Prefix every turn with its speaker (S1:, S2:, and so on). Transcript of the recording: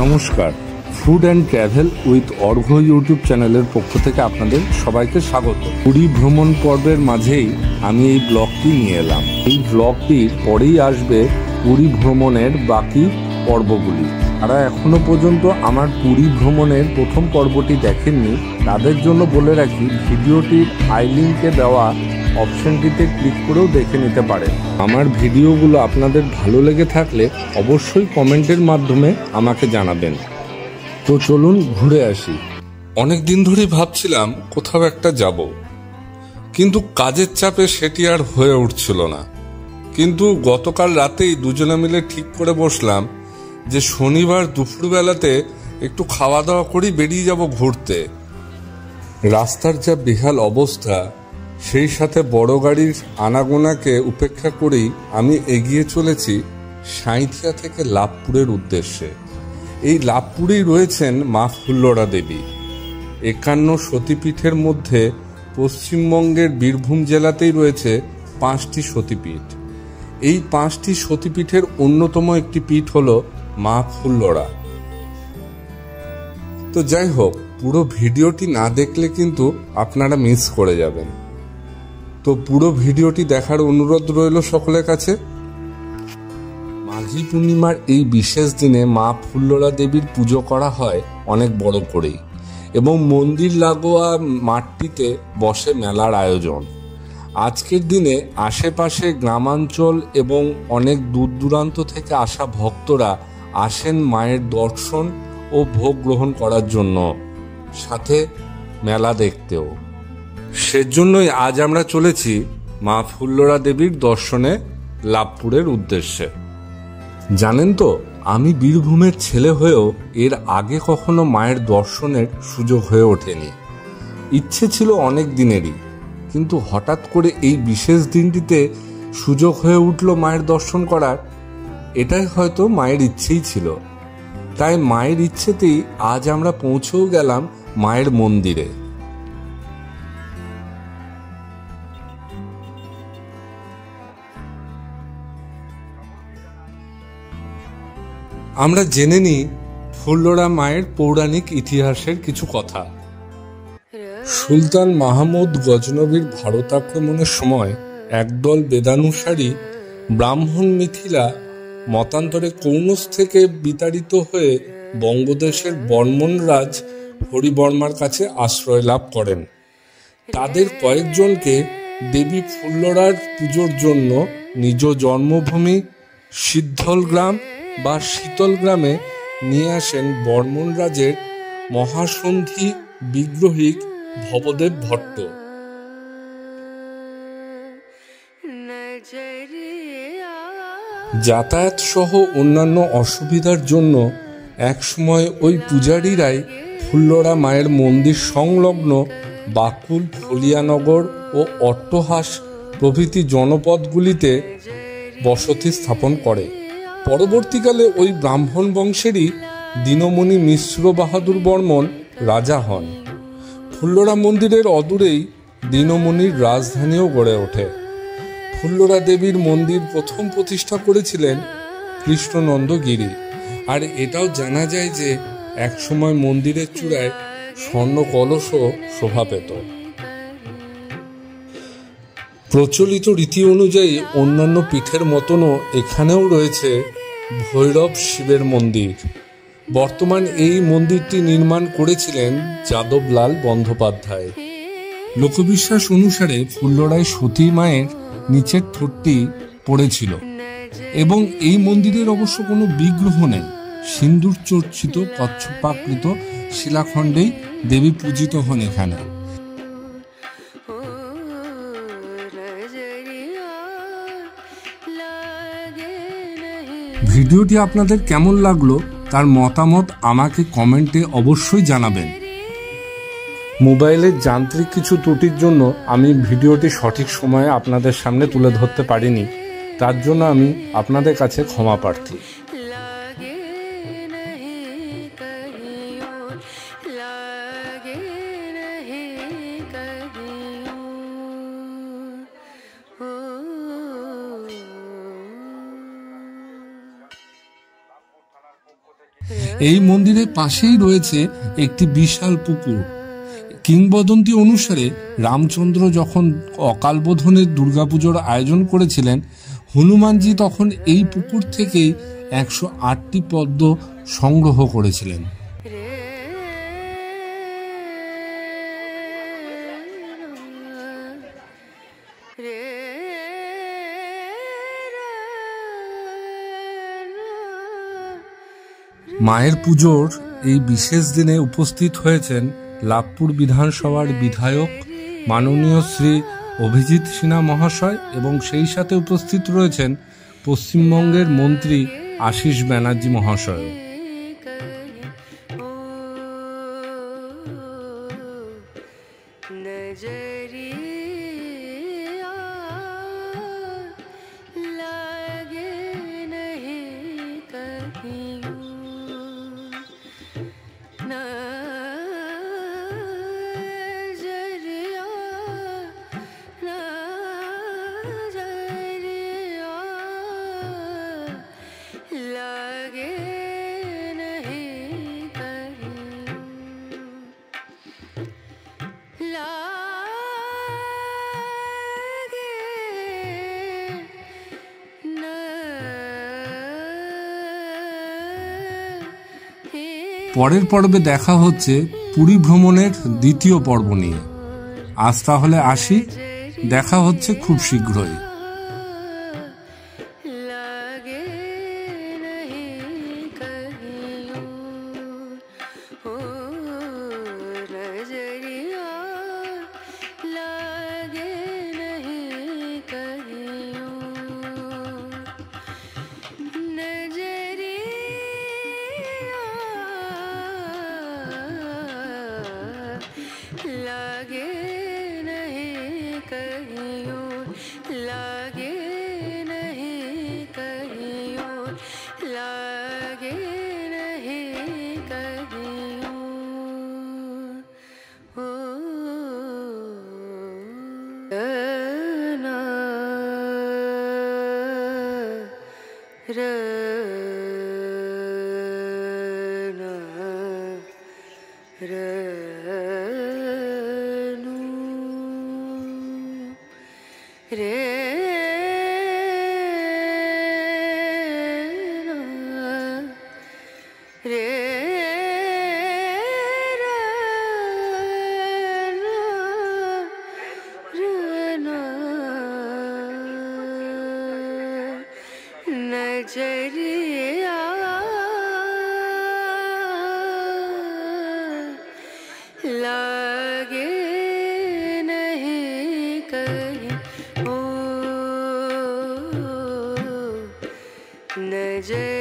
S1: নমস্কার, food and travel with Argha YouTube চ্যানেলের পক্ষ থেকে আপনাদের সবাইকে স্বাগত। পুরী ভ্রমণ পর্বের মাঝেই আমি এই ব্লগটি নিয়ে এলাম। এই ব্লগটির পরেই আসবে পুরী ভ্রমণের বাকি পর্বগুলি। যারা এখনো পর্যন্ত আমার পুরী ভ্রমণের প্রথম পর্বটি দেখেননি তাদের জন্য বলে রাখি, ভিডিওটির আই লিঙ্কে দেওয়া অপশনটিতে ক্লিক করেও দেখে নিতে পারেন। আমার ভিডিওগুলো আপনাদের ভালো লেগে থাকলে অবশ্যই কমেন্টের মাধ্যমে আমাকে জানাবেন। তো চলুন ঘুরে আসি। অনেক দিন ধরেই ভাবছিলাম কোথাও একটা যাব, কিন্তু কাজের চাপে সেটি আর হয়ে উঠছিল না। কিন্তু গতকাল রাতেই দুজনে মিলে ঠিক করে বসলাম যে শনিবার দুপুরবেলাতে একটু খাওয়া দাওয়া করেই বেরিয়ে যাব ঘুরতে। রাস্তার যা বেহাল অবস্থা, সেই সাথে বড় গাড়ির আনাগোনাকে উপেক্ষা করেই আমি এগিয়ে চলেছি সাঁইথিয়া থেকে লাভপুরের উদ্দেশ্যে। এই লাভপুরেই রয়েছেন মা ফুল্লরা দেবী। 51 সতীপীঠের মধ্যে পশ্চিমবঙ্গের বীরভূম জেলাতেই রয়েছে 5টি সতীপীঠ। এই 5টি সতীপীঠের অন্যতম একটি পীঠ হল মা ফুল্লরা। তো যাই হোক, পুরো ভিডিওটি না দেখলে কিন্তু আপনারা মিস করে যাবেন। তো পুরো ভিডিওটি দেখার অনুরোধ রইল সকলের কাছে। মাঘী পূর্ণিমার এই বিশেষ দিনে মা ফুল্লরা দেবীর পুজো করা হয় অনেক বড় করেই, এবং মন্দির লাগোয়া মাঠটিতে বসে মেলার আয়োজন। আজকের দিনে আশেপাশে গ্রামাঞ্চল এবং অনেক দূর দূরান্ত থেকে আসা ভক্তরা আসেন মায়ের দর্শন ও ভোগ গ্রহণ করার জন্য, সাথে মেলা দেখতেও। সেজন্যই আজ আমরা চলেছি মা ফুল্লরা দেবীর দর্শনে লাভপুরের উদ্দেশ্যে। জানেন তো, আমি বীরভূমের ছেলে হয়েও এর আগে কখনো মায়ের দর্শনের সুযোগ হয়ে ওঠেনি। ইচ্ছে ছিল অনেক দিনেরই, কিন্তু হঠাৎ করে এই বিশেষ দিনটিতে সুযোগ হয়ে উঠল মায়ের দর্শন করার। এটাই হয়তো মায়ের ইচ্ছেই ছিল। তাই মায়ের ইচ্ছেতেই আজ আমরা পৌঁছেও গেলাম মায়ের মন্দিরে। আমরা জেনে নিই ফুল্লরা মায়ের পৌরাণিক ইতিহাসের কিছু কথা। সুলতান মাহমুদ গজনবীর ভারত আক্রমণের সময় একদল বেদানুসারী ব্রাহ্মণ মিথিলা মতান্তরে কৌনস থেকে বিতাড়িত হয়ে বঙ্গদেশের বর্মন রাজ হরিবর্মার কাছে আশ্রয় লাভ করেন। তাদের কয়েকজনকে দেবী ফুল্লরার পুজোর জন্য নিজ জন্মভূমি সিদ্ধলগ্রাম বা শীতলগ্রামে নিয়ে আসেন বর্মন রাজের মহাসন্ধি বিগ্রহিক ভবদেব ভট্ট। যাতায়াত সহ অন্যান্য অসুবিধার জন্য একসময় ওই পূজারীরাই ফুল্লরা মায়ের মন্দির সংলগ্ন বাকুল, ফলিয়ানগর ও অট্টহাস প্রভৃতি জনপদগুলিতে বসতি স্থাপন করে। পরবর্তীকালে ওই ব্রাহ্মণ বংশেরই দীনমণি মিশ্র বাহাদুর বর্মন রাজা হন। ফুল্লরা মন্দিরের অদূরেই দীনমণির রাজধানীও গড়ে ওঠে। ফুল্লরা দেবীর মন্দির প্রথম প্রতিষ্ঠা করেছিলেন কৃষ্ণনন্দ গিরি। আর এটাও জানা যায় যে একসময় মন্দিরের চূড়ায় স্বর্ণ কলসও শোভা পেত। প্রচলিত রীতি অনুযায়ী অন্যান্য পীঠের মতনও এখানেও রয়েছে ভৈরব শিবের মন্দির। বর্তমান এই মন্দিরটি নির্মাণ করেছিলেন যাদবলাল বন্দ্যোপাধ্যায়। লোকবিশ্বাস অনুসারে ফুল্লরায় সতী মায়ের নিচের ঠোঁটটি পড়েছিল, এবং এই মন্দিরের অবশ্য কোনো বিগ্রহ নেই। সিন্দুর চর্চিত কচ্ছপাকৃত শিলাখণ্ডেই দেবী পূজিত হন এখানে। ভিডিওটি আপনাদের কেমন লাগলো তার মতামত আমাকে কমেন্টে অবশ্যই জানাবেন। মোবাইলের যান্ত্রিক কিছু ত্রুটির জন্য আমি ভিডিওটি সঠিক সময়ে আপনাদের সামনে তুলে ধরতে পারিনি, তার জন্য আমি আপনাদের কাছে ক্ষমা প্রার্থী। এই মন্দিরের পাশেই রয়েছে একটি বিশাল পুকুর। কিংবদন্তি অনুসারে রামচন্দ্র যখন অকালবোধনের দুর্গাপুজোর আয়োজন করেছিলেন, হনুমানজি তখন এই পুকুর থেকেই 108টি পদ্ম সংগ্রহ করেছিলেন। মায়ের পুজোর এই বিশেষ দিনে উপস্থিত হয়েছেন লাভপুর বিধানসভার বিধায়ক মাননীয় শ্রী অভিজিৎ সিনহা মহাশয় এবং সেই সাথে উপস্থিত রয়েছেন পশ্চিমবঙ্গের মন্ত্রী আশিস ব্যানার্জি মহাশয়। পরের পর্বে দেখা হচ্ছে পুরী ভ্রমণের দ্বিতীয় পর্ব নিয়ে। আজ তাহলে আসি, দেখা হচ্ছে খুব শীঘ্রই।
S2: लागे नहीं कहियो, लागे नहीं कहियो, लागे नहीं कहियो। ओ ना रे नजरिया लागे नहीं कहीं, ओ नजर